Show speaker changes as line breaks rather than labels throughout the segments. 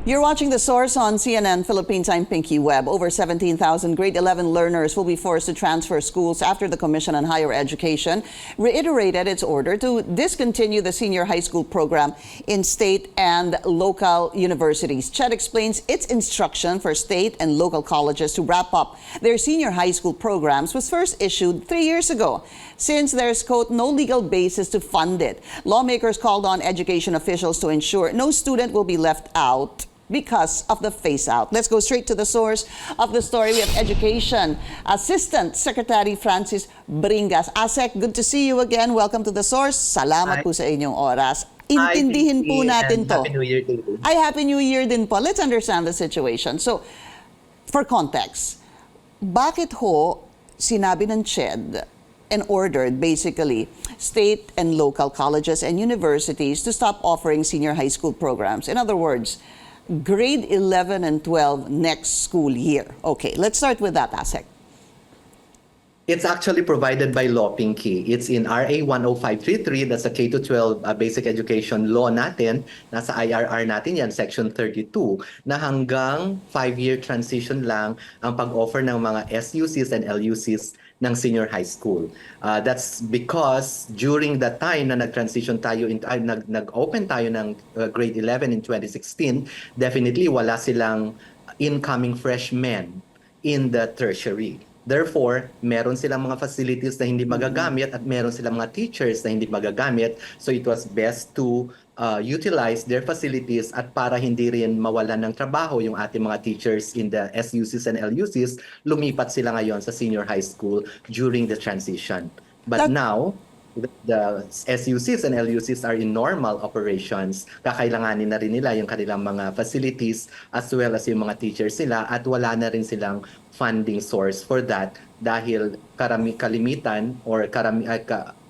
You're watching The Source on CNN Philippines. I'm Pinky Webb. Over 17,000 grade 11 learners will be forced to transfer schools after the Commission on Higher Education reiterated its order to discontinue the senior high school program in state and local universities. CHED explains its instruction for state and local colleges to wrap up their senior high school programs was first issued 3 years ago. Since there's, quote, no legal basis to fund it, lawmakers called on education officials to ensure no student will be left out because of the phase-out. Let's go straight to the source of the story. We have Education Assistant Secretary Francis Bringas. Asec, good to see you again. Welcome to the source. Salamat po sa inyong oras. Intindihin po natin to.
Happy New Year to you.
Ay, Happy New Year din po. Let's understand the situation. So, for context, bakit ho sinabi ng CHED and ordered basically state and local colleges and universities to stop offering senior high school programs? In other words, grade 11 and 12 next school year. Okay, let's start with that, Asec.
It's actually provided by law, Pinky. It's in RA 10533, that's a K-12 basic education law natin. Nasa IRR natin yan, Section 32, na hanggang 5-year transition lang ang pag-offer ng mga SUCs and LUCs ng senior high school. That's because during the time na nag-transition tayo, nag-open tayo ng grade 11 in 2016, definitely wala silang incoming freshmen in the tertiary. Therefore, meron silang mga facilities na hindi magagamit at meron silang mga teachers na hindi magagamit. So it was best to utilize their facilities at para hindi rin mawalan ng trabaho yung ating mga teachers in the SUCs and LUCs, lumipat sila ngayon sa senior high school during the transition. But now, the SUCs and LUCs are in normal operations. Kakailanganin na rin nila yung kanilang mga facilities as well as yung mga teachers sila at wala na rin silang funding source for that dahil kalimitan or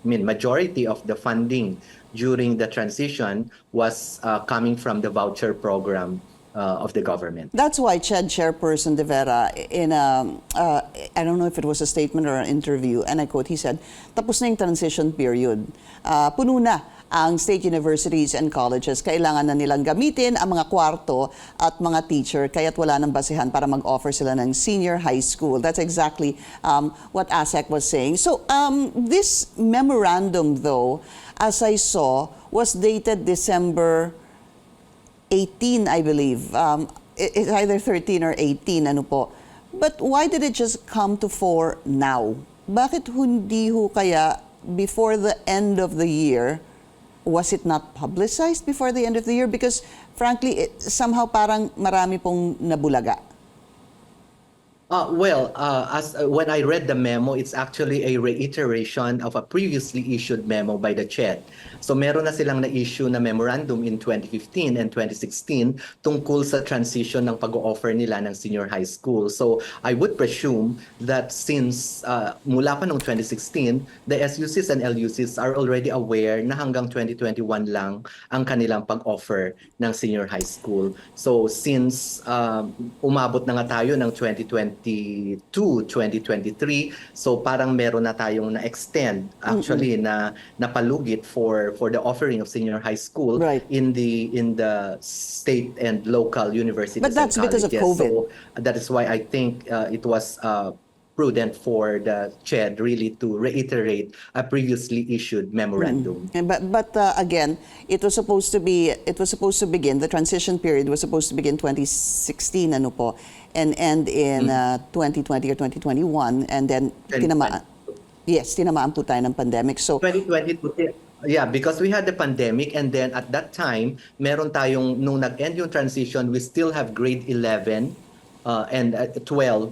majority of the funding during the transition was coming from the voucher program of the government.
That's why CHED Chairperson De Vera, in a, I don't know if it was a statement or an interview, and I quote, he said, tapos na yung transition period. Puno na ang state universities and colleges. Kailangan na nilang gamitin ang mga kwarto at mga teacher, kaya't wala nang basehan para mag-offer sila ng senior high school. That's exactly what Asec was saying. So this memorandum, though, as I saw, was dated December 18, I believe. It's either 13 or 18, ano po. But why did it just come to fore now? Bakit hindi ho kaya before the end of the year? Was it not publicized before the end of the year? Because frankly, somehow parang marami pong nabulaga.
When I read the memo, it's actually a reiteration of a previously issued memo by the CHED. So meron na silang na-issue na memorandum in 2015 and 2016 tungkol sa transition ng pag-o-offer nila ng senior high school. So I would presume that since mula pa noong 2016, the SUCs and LUCs are already aware na hanggang 2021 lang ang kanilang pag-offer ng senior high school. So since umabot na nga tayo ng 2023, so parang meron na tayong na-extend actually na napalugit for the offering of senior high school in the state and local universities.
But that's because of COVID.
So that is why I think it was prudent for the CHED really to reiterate a previously issued memorandum.
But again, it was supposed to begin, the transition period was supposed to begin 2016 ano po, and end in 2020 or 2021, and then tinamaan po tayo ng pandemic. So
2022, yeah, because we had the pandemic, and then at that time, meron tayong, nung nag-end yung transition, we still have grade 11 and 12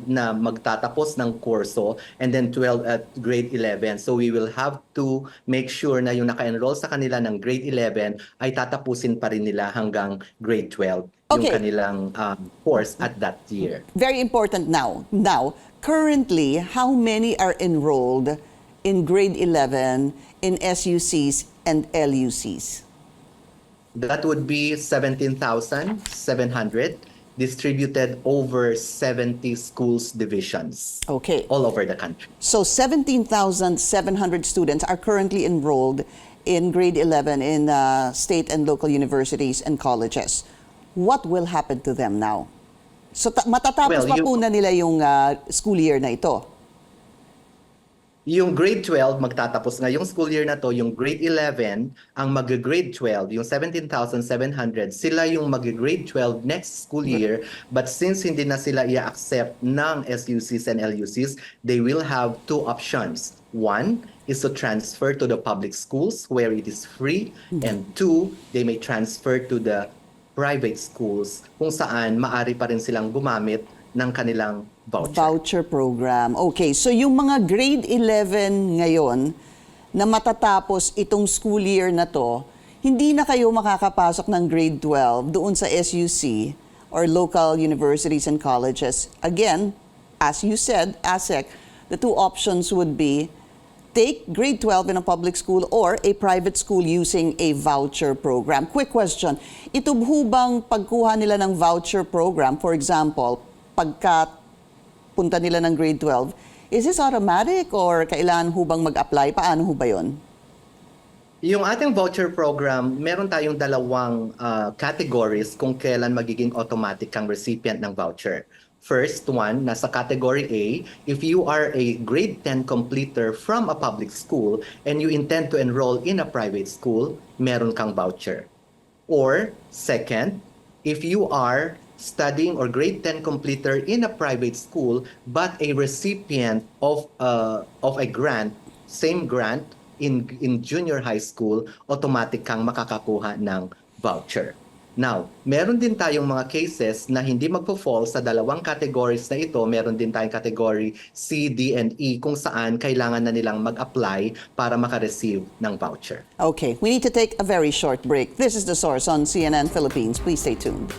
na magtatapos ng kurso, and then 12 at grade 11. So we will have to make sure na yung naka-enroll sa kanila ng grade 11 ay tatapusin pa rin nila hanggang grade 12 yung kanilang course at that year.
Very important now. Now, currently, how many are enrolled in grade 11 in SUCs and LUCs?
That would be 17,700. Distributed over 70 schools divisions all over the country.
So 17,700 students are currently enrolled in grade 11 in state and local universities and colleges. what will happen to them now? So matatapos
Well,
pa po na nila yung school year na ito.
Yung grade 12, magtatapos ngayong school year na to, yung grade 11, ang mag-grade 12, yung 17,700, sila yung mag-grade 12 next school year. But since hindi na sila i-accept ng SUCs and LUCs, they will have two options. One is to transfer to the public schools where it is free. And two, they may transfer to the private schools kung saan maari pa rin silang gumamit ng kanilang voucher
program. Okay, so yung mga grade 11 ngayon na matatapos itong school year na to, hindi na kayo makakapasok ng grade 12 doon sa SUC or local universities and colleges. Again, as you said, Asec, the two options would be take grade 12 in a public school or a private school using a voucher program. Quick question, ito bang pagkuha nila ng voucher program, for example, pagka punta nila ng grade 12, is this automatic or kailangan hubang mag-apply? Paano ho ba yun?
Yung ating voucher program, meron tayong dalawang categories kung kailan magiging automatic ang recipient ng voucher. First one, nasa category A, if you are a grade 10 completer from a public school and you intend to enroll in a private school, meron kang voucher. Or second, if you are studying or grade 10 completer in a private school but a recipient of a grant, same grant in junior high school, automatic kang makakakuha ng voucher. Now, meron din tayong mga cases na hindi magpo-fall sa dalawang categories na ito. Meron din tayong category C, D, and E kung saan kailangan na nilang mag-apply para makareceive ng voucher.
Okay, we need to take a very short break. This is The Source on CNN Philippines. Please stay tuned.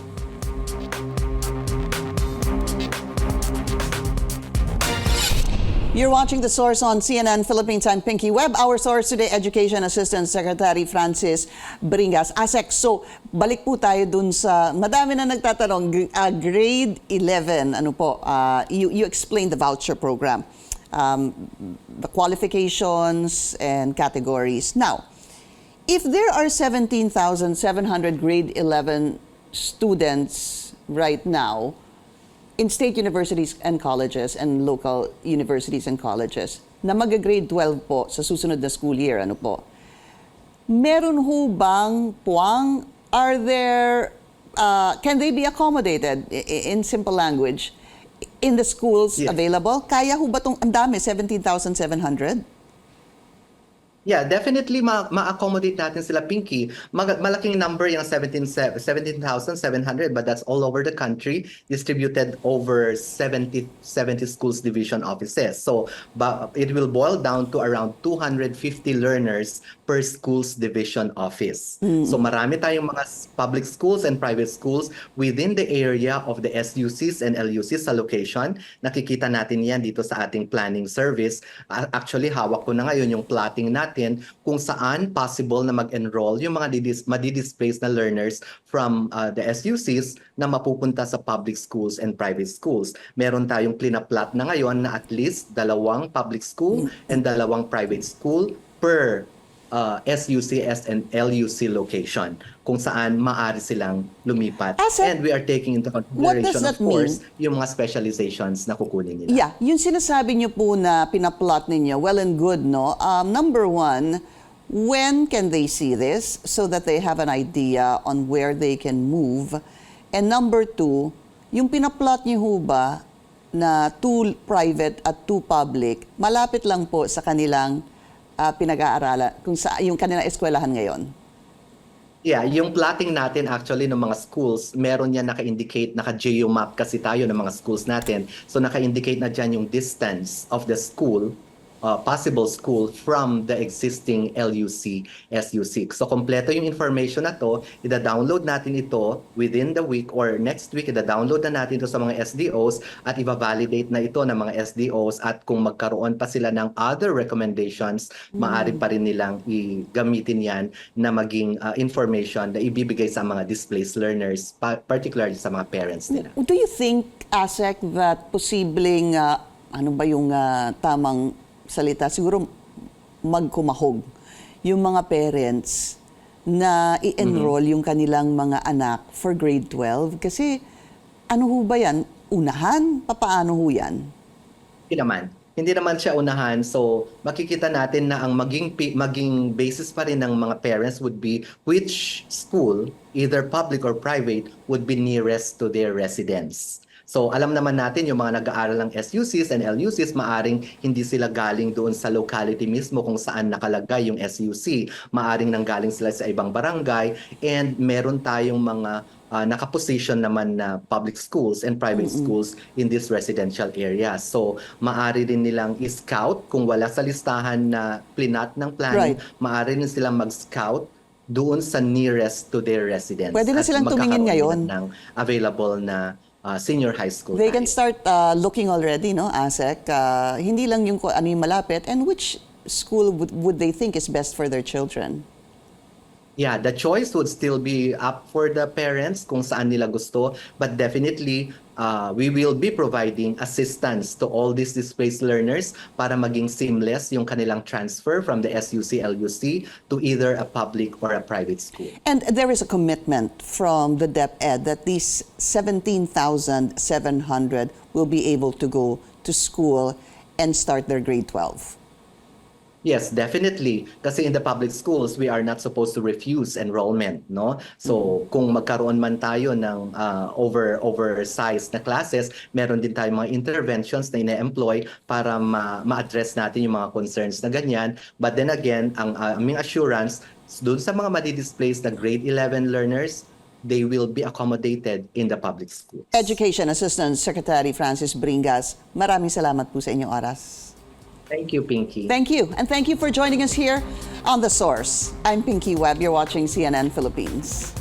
You're watching The Source on CNN Philippines. I'm Pinky Webb. Our source today, Education Assistant Secretary Francis Bringas. Asec, so balik po tayo dun sa, madami na nagtatanong, grade 11, ano po, you explained the voucher program, the qualifications and categories. Now, if there are 17,700 grade 11 students right now, in state universities and colleges and local universities and colleges na mag-grade 12 po sa susunod na school year, ano po, meron ho bang puwang? Are there, can they be accommodated in simple language in the schools available? Kaya ho ba itong, ang dami, 17,700?
Yeah, definitely ma-accommodate natin sila, Pinky. Malaking number yung 17,700, but that's all over the country, distributed over 70 schools division offices. So it will boil down to around 250 learners per schools division office. So marami tayong mga public schools and private schools within the area of the SUCs and LUCs sa location. Nakikita natin yan dito sa ating planning service. Actually, hawak ko na ngayon yung plotting natin kung saan possible na mag-enroll yung mga madi-displaced na learners from the SUCs na mapupunta sa public schools and private schools. Meron tayong plot na ngayon na at least 2 public school and 2 private school per SUCS and LUC location kung saan maaari silang lumipat. And we are taking into consideration, of course, yung mga specializations na kukunin nila.
Yeah, yung sinasabi niyo po na pinaplot ninyo, well and good, no? Number one, when can they see this so that they have an idea on where they can move? And number two, yung pinaplot niyo ho ba na 2 private at 2 public, malapit lang po sa kanilang pinag-aaralan, kung sa yung kanilang eskwelahan ngayon?
Yeah, yung plotting natin actually ng mga schools, meron yan naka-indicate, naka-geomap kasi tayo ng mga schools natin. So naka-indicate na dyan yung distance of the school, possible school from the existing LUC, SUC. So kompleto yung information na to, ida-download natin ito within the week or next week, ida-download na natin ito sa mga SDOs at i-validate na ito ng mga SDOs at kung magkaroon pa sila ng other recommendations, maaari pa rin nilang gamitin yan na maging information na ibibigay sa mga displaced learners, particularly sa mga parents nila.
Do you think, Asec, that posibleng, ano ba yung tamang salita, siguro magkumahog yung mga parents na i-enroll yung kanilang mga anak for grade 12? Kasi ano ho ba yan? Unahan? Papaano ho yan?
Hindi naman. Hindi naman siya unahan. So, makikita natin na ang maging basis pa rin ng mga parents would be which school, either public or private, would be nearest to their residence. So, alam naman natin yung mga nag-aaral ng SUCs and LUCs, maaring hindi sila galing doon sa locality mismo kung saan nakalagay yung SUC. Maaring nanggaling sila sa ibang barangay, and meron tayong mga nakaposition naman na public schools and private schools in this residential area. So, maari din nilang i-scout kung wala sa listahan na plinat ng planning, maari din silang mag-scout doon sa nearest to their residence.
Pwede na silang tumingin ngayon
ng available na senior high school.
They can start looking already, no, Asec? Hindi lang yung ano yung malapit. And which school would they think is best for their children?
Yeah, the choice would still be up for the parents kung saan nila gusto. But definitely, we will be providing assistance to all these displaced learners para maging seamless yung kanilang transfer from the SUC, LUC to either a public or a private school.
And there is a commitment from the DepEd that these 17,700 will be able to go to school and start their grade 12.
Yes, definitely. Kasi in the public schools, we are not supposed to refuse enrollment, no? So, kung magkaroon man tayo ng oversized na classes, meron din tayong mga interventions na ine-employ para ma-address natin yung mga concerns na ganyan. But then again, ang aming assurance, doon sa mga madi-displaced na grade 11 learners, they will be accommodated in the public schools.
Education Assistant Secretary Francis Bringas, maraming salamat po sa inyong oras.
Thank you, Pinky.
Thank you. And thank you for joining us here on The Source. I'm Pinky Webb. You're watching CNN Philippines.